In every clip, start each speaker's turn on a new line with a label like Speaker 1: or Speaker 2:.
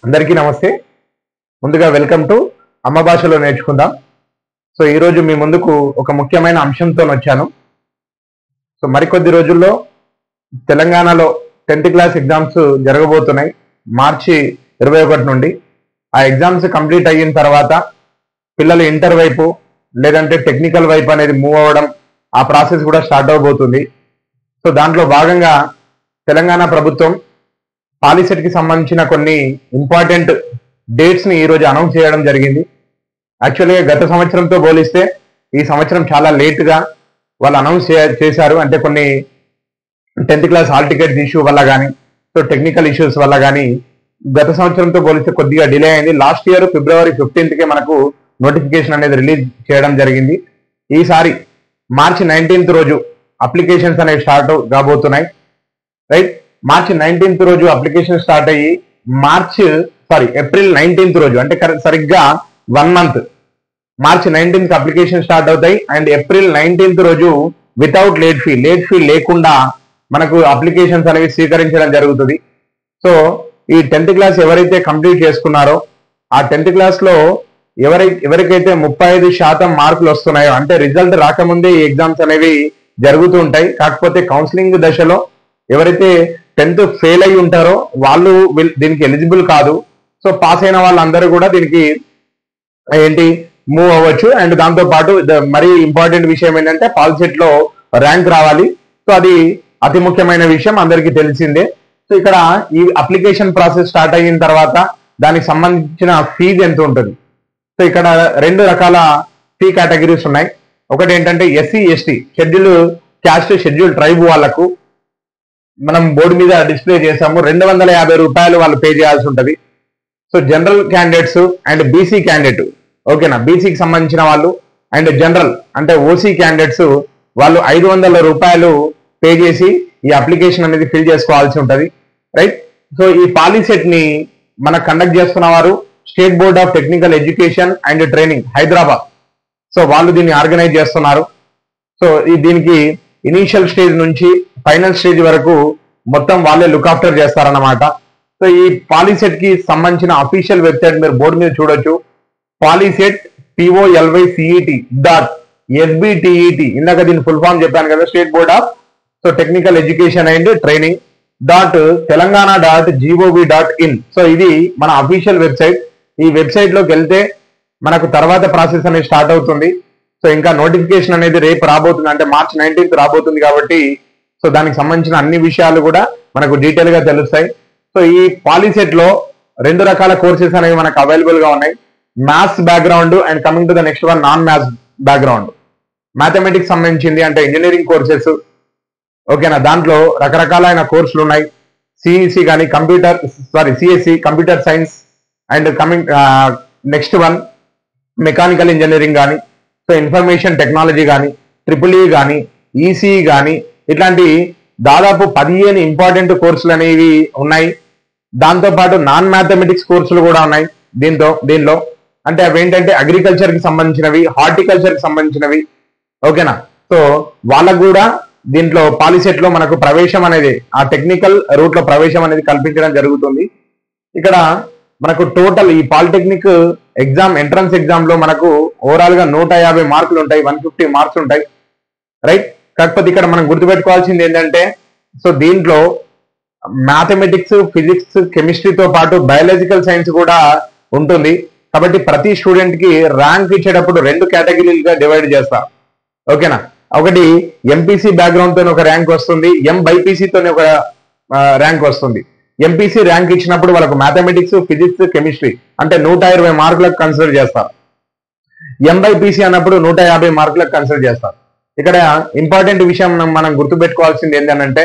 Speaker 1: అందరికీ నమస్తే. ముందుగా వెల్కమ్ టు అమ్మ భాషలో నేర్చుకుందాం. సో ఈరోజు మీ ముందుకు ఒక ముఖ్యమైన అంశంతో వచ్చాను. సో మరికొద్ది రోజుల్లో తెలంగాణలో 10th క్లాస్ ఎగ్జామ్స్ జరగబోతున్నాయి. మార్చి 21 నుండి ఆ ఎగ్జామ్స్ కంప్లీట్ అయిన తర్వాత పిల్లలు ఇంటర్ వైపు లేదంటే టెక్నికల్ వైపు అనేది మూవ్ అవ్వడం, ఆ ప్రాసెస్ కూడా స్టార్ట్ అవబోతుంది. సో దాంట్లో భాగంగా తెలంగాణ ప్రభుత్వం పాలిసెట్ కి సంబంధించిన కొన్ని ఇంపార్టెంట్ డేట్స్ ని ఈ రోజు అనౌన్స్ చేయడం జరిగింది. యాక్చువల్గా గత సంవత్సరంతో పోలిస్తే ఈ సంవత్సరం చాలా లేట్ గా వాళ్ళు అనౌన్స్ చేశారు. అంటే కొన్ని 10th class hall tickets issue వల్ల కానీ, సో టెక్నికల్ ఇష్యూస్ వల్ల కానీ గత సంవత్సరంతో పోలిస్తే కొద్దిగా డిలే అయింది. లాస్ట్ ఇయర్ February 15th మనకు నోటిఫికేషన్ అనేది రిలీజ్ చేయడం జరిగింది. ఈసారి మార్చి 19th రోజు అప్లికేషన్స్ అనేవి స్టార్ట్ కాబోతున్నాయి. రైట్, మార్చి 19th రోజు అప్లికేషన్ స్టార్ట్ అయ్యి ఏప్రిల్ 19th రోజు, అంటే సరిగ్గా 1 month, మార్చి 19th అప్లికేషన్ స్టార్ట్ అవుతాయి. అండ్ ఏప్రిల్ 19th రోజు వితౌట్ లేట్ ఫీ లేకుండా మనకు అప్లికేషన్స్ అనేవి స్వీకరించడం జరుగుతుంది. సో ఈ 10th క్లాస్ ఎవరైతే కంప్లీట్ చేసుకున్నారో ఆ 10th క్లాస్ లో ఎవరికైతే 35% మార్కులు వస్తున్నాయో, అంటే రిజల్ట్ రాకముందే ఈ ఎగ్జామ్స్ అనేవి జరుగుతూ ఉంటాయి. కాకపోతే కౌన్సిలింగ్ దశలో ఎవరైతే 10th ఫెయిల్ అయి ఉంటారో వాళ్ళు దీనికి ఎలిజిబుల్ కాదు. సో పాస్ అయిన వాళ్ళందరూ కూడా దీనికి మూవ్ అవ్వచ్చు. అండ్ దాంతో పాటు మరీ ఇంపార్టెంట్ విషయం ఏంటంటే పాలిసెట్ లో ర్యాంక్ రావాలి. సో అది అతి ముఖ్యమైన విషయం, అందరికీ తెలిసిందే. సో ఇక్కడ ఈ అప్లికేషన్ ప్రాసెస్ స్టార్ట్ అయిన తర్వాత దానికి సంబంధించిన ఫీజు ఎంత ఉంటుంది. సో ఇక్కడ 2 రకాల ఫీ కేటగిరీస్ ఉన్నాయి. ఒకటి ఏంటంటే SC ST schedule caste, schedule tribe వాళ్ళకు మనం బోర్డు మీద డిస్ప్లే చేసాము. 250 రూపాయలు వాళ్ళు పే చేయాల్సి ఉంటుంది. So general candidates and BC candidate, ఓకేనా, బీసీకి సంబంధించిన వాళ్ళు అండ్ జనరల్ అంటే ఓసీ క్యాండిడేట్స్ వాళ్ళు 500 రూపాయలు పే చేసి ఈ అప్లికేషన్ అనేది ఫిల్ చేసుకోవాల్సి ఉంటుంది. రైట్. సో ఈ పాలిసెట్ ని మనకు కండక్ట్ చేస్తున్న వారు state board of technical education and training Hyderabad. So వాళ్ళు దీన్ని ఆర్గనైజ్ చేస్తున్నారు. సో దీనికి ఇనీషియల్ స్టేజ్ నుంచి ఫైనల్ స్టేజ్ వరకు మొత్తం వాళ్ళే లుక్ ఆఫ్టర్ చేస్తారన్నమాట. సో ఈ పాలిసెట్ కి సంబంధించిన అఫీషియల్ వెబ్సైట్ మీరు బోర్డు మీద చూడొచ్చు. పాలిసెట్ POLYCET.SBTET, ఇందాక దీని ఫుల్ ఫామ్ చెప్పాను కదా, state board of technical education and training .telanggana.gov.in. So ఇది మన అఫీషియల్ వెబ్సైట్. ఈ వెబ్సైట్ లోకి వెళ్తే మనకు తర్వాత ప్రాసెస్ అనేది స్టార్ట్ అవుతుంది. సో ఇంకా నోటిఫికేషన్ అనేది రేపు రాబోతుంది, అంటే మార్చి 19th రాబోతుంది కాబట్టి సో దానికి సంబంధించిన అన్ని విషయాలు కూడా మనకు డీటెయిల్ గా తెలుస్తాయి. సో ఈ పాలిసెట్ లో 2 రకాల కోర్సెస్ అనేవి మనకు అవైలబుల్ గా ఉన్నాయి. Maths background and coming to the next one non maths background. Mathematics సంబంధించింది అంటే ఇంజనీరింగ్ కోర్సెస్, ఓకేనా, దాంట్లో రకరకాలైన కోర్సులు ఉన్నాయి. సిఈసి కానీ CSC computer science and coming next one mechanical engineering కానీ, సో ఇన్ఫర్మేషన్ టెక్నాలజీ కానీ, EEE కానీ, ఈసీఈ కానీ, ఇట్లాంటి దాదాపు 15 ఇంపార్టెంట్ కోర్సులు అనేవి ఉన్నాయి. దాంతోపాటు నాన్ మ్యాథమెటిక్స్ కోర్సులు కూడా ఉన్నాయి దీనిలో. అంటే అవి ఏంటంటే అగ్రికల్చర్ కి సంబంధించినవి, హార్టికల్చర్ కి సంబంధించినవి, ఓకేనా. సో వాళ్ళకు కూడా దీంట్లో పాలిసెట్ లో మనకు ప్రవేశం అనేది, ఆ టెక్నికల్ రూట్ లో ప్రవేశం అనేది కల్పించడం జరుగుతుంది. ఇక్కడ మనకు టోటల్ ఈ పాలిటెక్నిక్ ఎగ్జామ్ ఎంట్రన్స్ ఎగ్జామ్ లో మనకు ఓవరాల్ గా 150 మార్కులు ఉంటాయి, 150 మార్క్స్ ఉంటాయి. రైట్. కాకపోతే ఇక్కడ మనం గుర్తుపెట్టుకోవాల్సింది ఏంటంటే, సో దీంట్లో మ్యాథమెటిక్స్, ఫిజిక్స్, కెమిస్ట్రీతో పాటు బయాలజికల్ సైన్స్ కూడా ఉంటుంది. కాబట్టి ప్రతి స్టూడెంట్ కి ర్యాంక్ ఇచ్చేటప్పుడు 2 కేటగిరీలుగా డివైడ్ చేస్తారు, ఓకేనా. ఒకటి ఎంపీసీ బ్యాక్గ్రౌండ్ తోనే ఒక ర్యాంక్ వస్తుంది, ఎంబైపీసీ తోనే ఒక ర్యాంక్ వస్తుంది. ఎంపీసీ ర్యాంక్ ఇచ్చినప్పుడు వాళ్ళకు మ్యాథమెటిక్స్, ఫిజిక్స్, కెమిస్ట్రీ అంటే 120 మార్కులకు కన్సిడర్ చేస్తారు. ఎంబైపీసీ అన్నప్పుడు 150 మార్కులకు కన్సిడర్ చేస్తారు. ఇక్కడ ఇంపార్టెంట్ విషయం మనం గుర్తుపెట్టుకోవాల్సింది ఏంటంటే,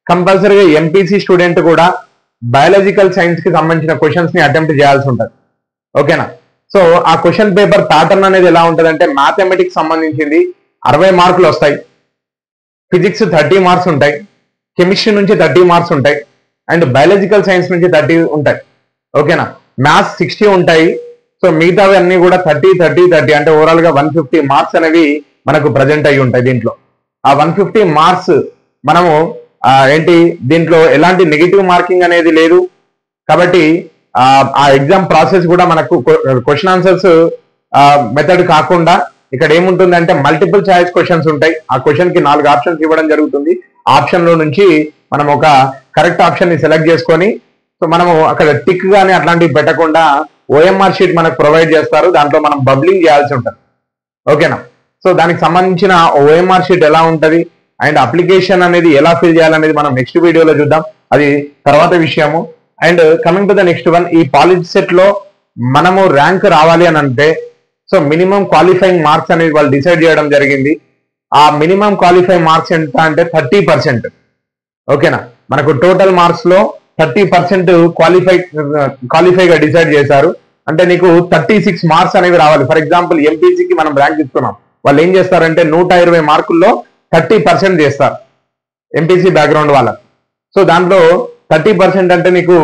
Speaker 1: కంపల్సరీగా ఎంపీసీ స్టూడెంట్ కూడా బయాలజికల్ సైన్స్ కి సంబంధించిన క్వశ్చన్స్ ని అటెంప్ట్ చేయాల్సి ఉంటుంది, ఓకేనా. సో ఆ క్వశ్చన్ పేపర్ ప్యాటర్న్ అనేది ఎలా ఉంటుందంటే, మ్యాథమెటిక్స్ సంబంధించింది 60 మార్కులు వస్తాయి, ఫిజిక్స్ 30 మార్క్స్ ఉంటాయి, కెమిస్ట్రీ నుంచి 30 మార్క్స్ ఉంటాయి, అండ్ బయాలజికల్ సైన్స్ నుంచి 30 ఉంటాయి, ఓకేనా. మ్యాథ్స్ 60 ఉంటాయి. సో మిగతావి అన్ని కూడా 30 అంటే ఓవరాల్ గా 150 మార్క్స్ అనేవి మనకు ప్రజెంట్ అయ్యి ఉంటాయి దీంట్లో. ఆ 150 మార్క్స్ మనము దీంట్లో ఎలాంటి నెగిటివ్ మార్కింగ్ అనేది లేదు. కాబట్టి ఆ ఎగ్జామ్ ప్రాసెస్ కూడా మనకు క్వశ్చన్ ఆన్సర్స్ మెథడ్ కాకుండా ఇక్కడ ఏముంటుందంటే మల్టిపుల్ చాయిస్ క్వశ్చన్స్ ఉంటాయి. ఆ క్వశ్చన్ కి 4 ఆప్షన్స్ ఇవ్వడం జరుగుతుంది. ఆప్షన్ లో నుంచి మనం ఒక కరెక్ట్ ఆప్షన్ ని సెలెక్ట్ చేసుకొని సో మనము అక్కడ టిక్ గానీ అట్లాంటివి పెట్టకుండా ఓఎంఆర్ షీట్ మనకు ప్రొవైడ్ చేస్తారు. దాంట్లో మనం బబ్లింగ్ చేయాల్సి ఉంటుంది. ఓకేనా? సో దానికి సంబంధించిన ఓఎంఆర్ షీట్ ఎలా ఉంటది అండ్ అప్లికేషన్ అనేది ఎలా ఫిల్ చేయాలనేది మనం నెక్స్ట్ వీడియోలో చూద్దాం. అది తర్వాత విషయము. And coming to the next one, ఈ పాలిసెట్ లో మనము ర్యాంక్ రావాలి అని అంటే సో మినిమం క్వాలిఫైయింగ్ మార్క్స్ అనేది వాళ్ళు డిసైడ్ చేయడం జరిగింది. ఆ మినిమం క్వాలిఫైయింగ్ మార్క్స్ ఎంత అంటే 30%. ఓకేనా? మనకు టోటల్ మార్క్స్ లో 30% క్వాలిఫైగా డిసైడ్ చేశారు. అంటే నీకు 36 మార్క్స్ అనేవి రావాలి. ఫర్ ఎగ్జాంపుల్ ఎంపీసీకి మనం ర్యాంక్ ఇస్తున్నాం, వాళ్ళు ఏం చేస్తారంటే 120 మార్కుల్లో 30% చేస్తారు ఎంపీసీ బ్యాక్గ్రౌండ్ వాళ్ళకి. సో దాంట్లో 30% అంటే నీకు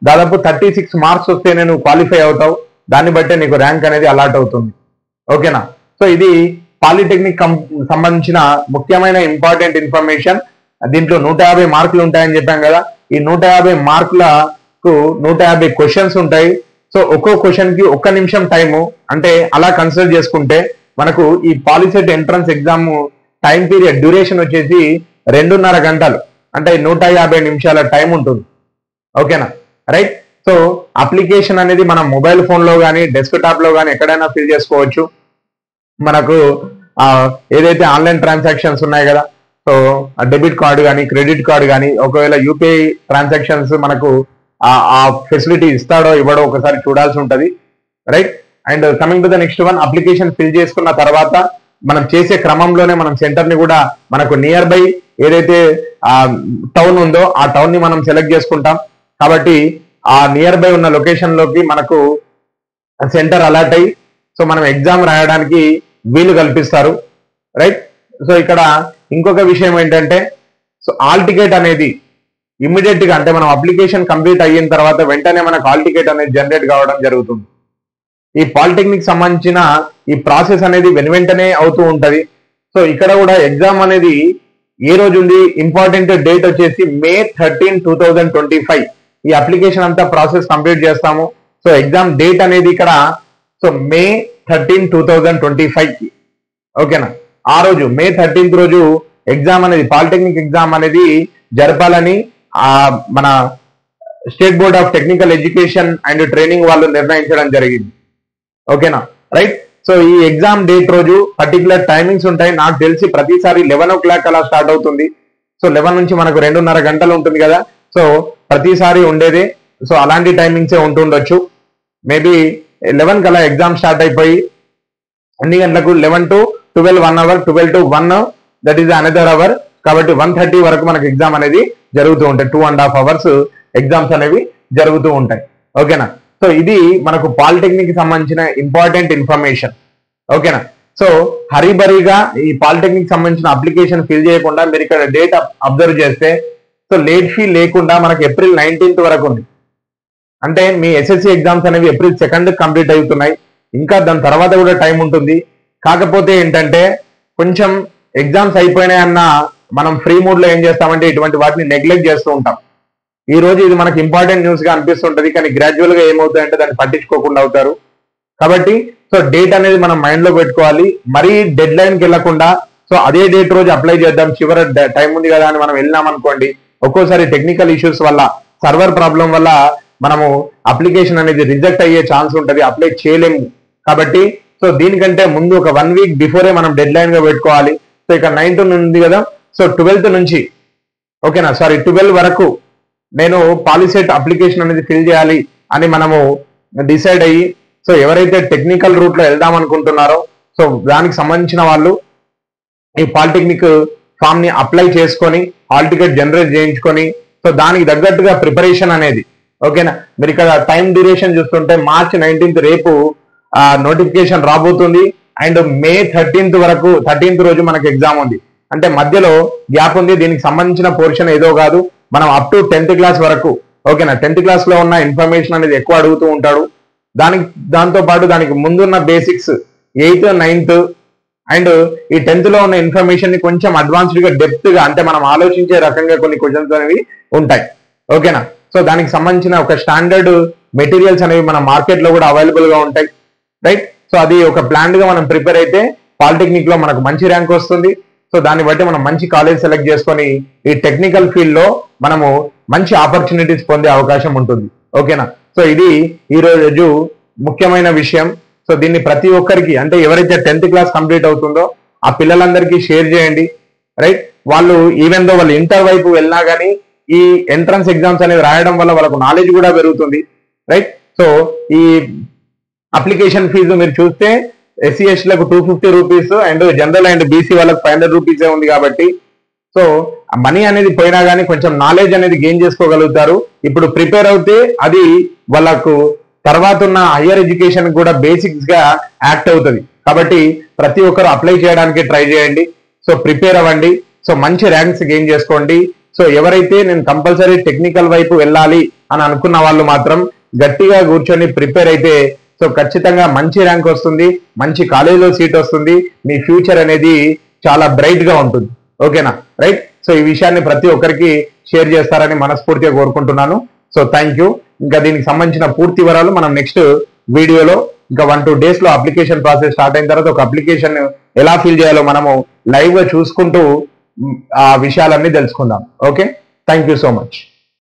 Speaker 1: దాదాపు 36 మార్క్స్ వస్తేనే నువ్వు క్వాలిఫై అవుతావు. దాన్ని బట్టే నీకు ర్యాంక్ అనేది అలాట్ అవుతుంది. ఓకేనా? సో ఇది పాలిటెక్నిక్ సంబంధించిన ముఖ్యమైన ఇంపార్టెంట్ ఇన్ఫర్మేషన్. దీంట్లో 150 మార్కులు ఉంటాయని చెప్పాం కదా. ఈ 150 మార్కులకు 150 క్వశ్చన్స్ ఉంటాయి. సో ఒక్కో క్వశ్చన్ కి 1 నిమిషం టైము, అంటే అలా కన్సిడర్ చేసుకుంటే మనకు ఈ POLYCET entrance exam time period duration వచ్చేసి 2.5 గంటలు, అంటే 150 నిమిషాల టైం ఉంటుంది. ఓకేనా? రైట్. సో అప్లికేషన్ అనేది మనం మొబైల్ ఫోన్ లో కానీ డెస్క్టాప్ లో కానీ ఎక్కడైనా ఫిల్ చేసుకోవచ్చు. మనకు ఏదైతే ఆన్లైన్ ట్రాన్సాక్షన్స్ ఉన్నాయి కదా, సో డెబిట్ కార్డు కానీ క్రెడిట్ కార్డు కానీ ఒకవేళ యూపీఐ ట్రాన్సాక్షన్స్ మనకు ఆ ఫెసిలిటీ ఇస్తాడో ఇవ్వడో ఒకసారి చూడాల్సి ఉంటుంది. Right. And coming to the next one, application fill చేసుకున్న తర్వాత మనం చేసే క్రమంలోనే మనం సెంటర్ ని కూడా మనకు నియర్ బై ఏదైతే టౌన్ ఉందో ఆ టౌన్ ని మనం సెలెక్ట్ చేసుకుంటాం. కాబట్టి ఆ నియర్ బై ఉన్న లొకేషన్ లోకి మనకు సెంటర్ అలాట్ అయ్యి సో మనం ఎగ్జామ్ రాయడానికి వీలు కల్పిస్తారు. రైట్. సో ఇక్కడ ఇంకొక విషయం ఏంటంటే సో ఆల్ టికెట్ అనేది ఇమ్మీడియట్ గా, అంటే మనం అప్లికేషన్ కంప్లీట్ అయిన తర్వాత వెంటనే మనకు ఆల్ టికెట్ అనేది జనరేట్ కావడం జరుగుతుంది. ఈ పాలిటెక్నిక్ సంబంధించిన ఈ ప్రాసెస్ అనేది వెంటనే అవుతూ ఉంటది. సో ఇక్కడ కూడా ఎగ్జామ్ అనేది ఏ రోజు ఉంది, ఇంపార్టెంట్ డేట్ వచ్చేసి May 13, 2025. ఈ అప్లికేషన్ అంతా ప్రాసెస్ కంప్లీట్ చేస్తాము. సో ఎగ్జామ్ డేట్ అనేది ఇక్కడ సో May 13, 2025. ఓకేనా? ఆ రోజు May 13th రోజు ఎగ్జామ్ అనేది పాలిటెక్నిక్ ఎగ్జామ్ అనేది జరపాలని మన state board of technical education and training వాళ్ళు నిర్ణయించడం జరిగింది. ఓకేనా? రైట్. సో ఈ ఎగ్జామ్ డేట్ రోజు పర్టికులర్ టైమింగ్స్ ఉంటాయి. నాకు తెలిసి ప్రతిసారి 11 o'clock అలా స్టార్ట్ అవుతుంది. సో 11 నుంచి మనకు 2.5 గంటలు ఉంటుంది కదా. సో ప్రతిసారి ఉండేదే. సో అలాంటి టైమింగ్సే ఉంటుండొచ్చు. మేబీ 11 కల్లా ఎగ్జామ్ స్టార్ట్ అయిపోయి ఎన్ని గంటలకు 11 to 12 1 hour, 12 to 1 that is another hour. కాబట్టి 1:30 వరకు మనకు ఎగ్జామ్ అనేది జరుగుతూ ఉంటాయి. 2.5 hours ఎగ్జామ్స్ అనేవి జరుగుతూ ఉంటాయి. ఓకేనా? సో ఇది మనకు పాలిటెక్నిక్ కి సంబంధించిన ఇంపార్టెంట్ ఇన్ఫర్మేషన్. ఓకేనా? సో హరిబరిగా ఈ పాలిటెక్నిక్ సంబంధించిన అప్లికేషన్ ఫిల్ చేయకుండా మీరు ఇక్కడ డేట్ అబ్జర్వ్ చేస్తే సో లేట్ ఫీ లేకుండా మనకు April 19th వరకు ఉంది. అంటే మీ ఎస్ఎస్సి ఎగ్జామ్స్ అనేవి April 2nd కంప్లీట్ అవుతున్నాయి. ఇంకా దాని తర్వాత కూడా టైం ఉంటుంది. కాకపోతే ఏంటంటే కొంచెం ఎగ్జామ్స్ అయిపోయినాయన్న మనం ఫ్రీ మూడ్ లో ఏం చేస్తామంటే ఇటువంటి వాటిని నెగ్లెక్ట్ చేస్తూ ఉంటాం. ఈ రోజు ఇది మనకి ఇంపార్టెంట్ న్యూస్ గా అనిపిస్తుంటది, కానీ గ్రాడ్యువల్ గా ఏమవుతాయంటే దాన్ని పట్టించుకోకుండా అవుతారు. కాబట్టి సో డేట్ అనేది మనం మైండ్ లో పెట్టుకోవాలి. మరీ డెడ్ లైన్ కి వెళ్లకుండా సో అదే డేట్ రోజు అప్లై చేద్దాం, చివరి టైం ఉంది కదా అని మనం వెళ్ళినాం అనుకోండి, ఒక్కోసారి టెక్నికల్ ఇష్యూస్ వల్ల సర్వర్ ప్రాబ్లం వల్ల మనము అప్లికేషన్ అనేది రిజెక్ట్ అయ్యే ఛాన్స్ ఉంటుంది, అప్లై చేయలేము. కాబట్టి సో దీనికంటే ముందు ఒక 1 week బిఫోరే మనం డెడ్ లైన్ గా పెట్టుకోవాలి. సో ఇక్కడ 9th ఉంది కదా, సో 12th నుంచి ఓకేనా 12 వరకు నేను పాలిసెట్ అప్లికేషన్ అనేది ఫిల్ చేయాలి అని మనము డిసైడ్ అయ్యి సో ఎవరైతే టెక్నికల్ రూట్ లో వెళ్దాం అనుకుంటున్నారో సో దానికి సంబంధించిన వాళ్ళు ఈ పాలిటెక్నిక్ ఫామ్ ని అప్లై చేసుకొని హాల్ టికెట్ జనరేట్ చేయించుకొని సో దానికి తగ్గట్టుగా ప్రిపరేషన్ అనేది ఓకేనా. మీరు ఇక్కడ టైం డ్యూరేషన్ చూస్తుంటే March 19th రేపు నోటిఫికేషన్ రాబోతుంది. అండ్ May 13th రోజు మనకు ఎగ్జామ్ ఉంది. అంటే మధ్యలో గ్యాప్ ఉంది. దీనికి సంబంధించిన పోర్షన్ ఏదో కాదు, మనం అప్ టు 10th క్లాస్ వరకు ఓకేనా 10th క్లాస్ లో ఉన్న ఇన్ఫర్మేషన్ అనేది ఎక్కువ అడుగుతూ ఉంటాడు. దాంతో పాటు దానికి ముందున్న బేసిక్స్ 8th 9th అండ్ ఈ 10th లో ఉన్న ఇన్ఫర్మేషన్ ని కొంచెం అడ్వాన్స్డ్ గా డెప్త్ గా అంటే మనం ఆలోచించే రకంగా కొన్ని క్వశ్చన్స్ అనేవి ఉంటాయి ఓకేనా. సో దానికి సంబంధించిన ఒక స్టాండర్డ్ మెటీరియల్స్ అనేవి మన మార్కెట్ లో కూడా అవైలబుల్ గా ఉంటాయి, రైట్. సో అది ఒక ప్లాన్ గా మనం ప్రిపేర్ అయితే పాలిటెక్నిక్ లో మనకు మంచి ర్యాంక్ వస్తుంది. సో దాన్ని బట్టి మనం మంచి కాలేజ్ సెలెక్ట్ చేసుకొని ఈ టెక్నికల్ ఫీల్డ్ లో మనము మంచి ఆపర్చునిటీస్ పొందే అవకాశం ఉంటుంది. ఓకేనా. సో ఇది ఈ రోజు ముఖ్యమైన విషయం. సో దీన్ని ప్రతి ఒక్కరికి, అంటే ఎవరైతే 10th క్లాస్ కంప్లీట్ అవుతుందో ఆ పిల్లలందరికీ షేర్ చేయండి, రైట్. వాళ్ళు ఈవెన్ దో వాళ్ళు ఇంటర్ వైపు వెళ్ళినా కానీ ఈ ఎంట్రన్స్ ఎగ్జామ్స్ అనేవి రాయడం వల్ల వాళ్ళకు నాలెడ్జ్ కూడా పెరుగుతుంది, రైట్. సో ఈ అప్లికేషన్ ఫీజు మీరు చూస్తే ఎస్సీ ఎస్టీలకు 250 rupees and general and BC వాళ్ళకి 500 రూపీసే ఉంది. కాబట్టి సో మనీ అనేది పోయినా కానీ కొంచెం నాలెడ్జ్ అనేది గెయిన్ చేసుకోగలుగుతారు. ఇప్పుడు ప్రిపేర్ అవుతే అది వాళ్ళకు తర్వాత ఉన్న హయ్యర్ ఎడ్యుకేషన్ కూడా బేసిక్స్ గా యాక్ట్ అవుతుంది. కాబట్టి ప్రతి ఒక్కరు అప్లై చేయడానికి ట్రై చేయండి. సో ప్రిపేర్ అవ్వండి. సో మంచి ర్యాంక్స్ గెయిన్ చేసుకోండి. సో ఎవరైతే నేను కంపల్సరీ టెక్నికల్ వైపు వెళ్ళాలి అని అనుకున్న వాళ్ళు మాత్రం గట్టిగా కూర్చొని ప్రిపేర్ అయితే సో ఖచ్చితంగా మంచి ర్యాంక్ వస్తుంది, మంచి కాలేజీలో సీట్ వస్తుంది, మీ ఫ్యూచర్ అనేది చాలా బ్రైట్ గా ఉంటుంది. ఓకేనా, రైట్. సో ఈ విషయాన్ని ప్రతి ఒక్కరికి షేర్ చేస్తారని మనస్ఫూర్తిగా కోరుకుంటున్నాను. So thank you. ఇంకా దీనికి సంబంధించిన పూర్తి వివరాలు మనం నెక్స్ట్ వీడియోలో ఇంకా 1-2 days లో అప్లికేషన్ ప్రాసెస్ స్టార్ట్ అయిన తర్వాత ఒక అప్లికేషన్ ఎలా ఫిల్ చేయాలో మనము లైవ్ గా చూసుకుంటూ ఆ విషయాలన్నీ తెలుసుకుందాం. Okay, thank you so much.